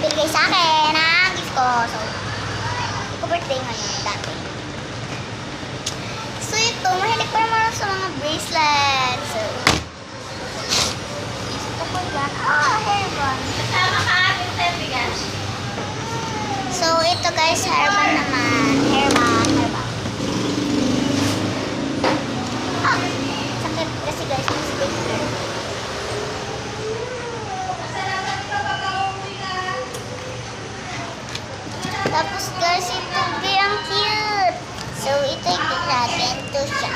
binigay sa akin ng gift ko. So, ko birthday ngayon dati. So, ito, mahilig pa naman ako sa mga bracelets. So, ito po yan. Hairband. Kasama ka ating tebigas. So, ito guys, hairband naman. Hairband. Sakit kasi guys, may sticker. Tapos guys, ito ang cute. So, ito yung natin. Ito siya.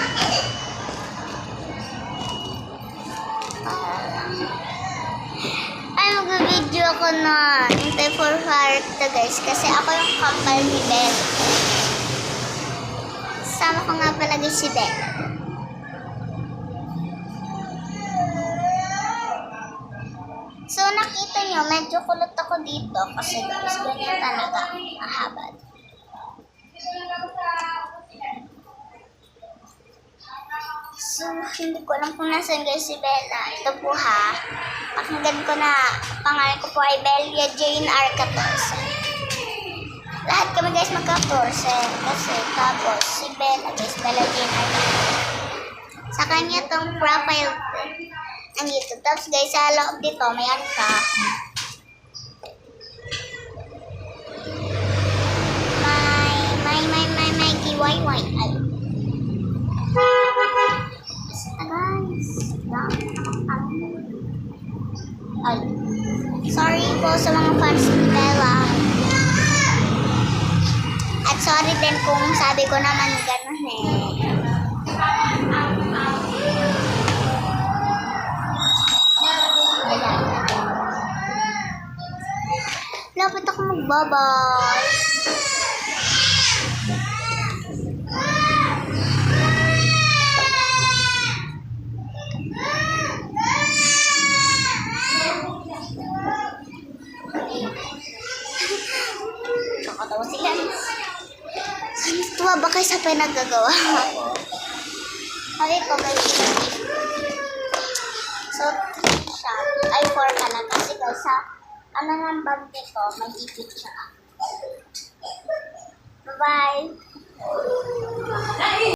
Ay, mag-video ako na. Hintay for heart to guys. Kasi ako yung kapal ni Ben. Sama ko nga palagi si Ben. So, nakita nyo, medyo kulot ako dito. Kasi guys, ganyan talaga. Mahabad. So, hindi ko alam kung nasan guys si Bella. Ito po ha. Pakinggan ko na. Pangalan ko po ay Belia Jane R. 14. Lahat kami guys magka-14. Kasi tapos si Bella guys, Bella Jane R. 14. Sa kanya tong profile nandito. Tapos guys, sa loob dito, may ano ka. May KYY. Ay. Sorry po sa mga fans ni Bella. At sorry din kung sabi ko naman gano'n eh. Lapit ako magbabay. Nakatawa sila. Tuwa ba kayo sa pinagagawa ko? Sabi ko guys, so, siya. Ay, 4 pala. Kasi guys, sa ano ng bag nito, may ipit siya. Bye-bye!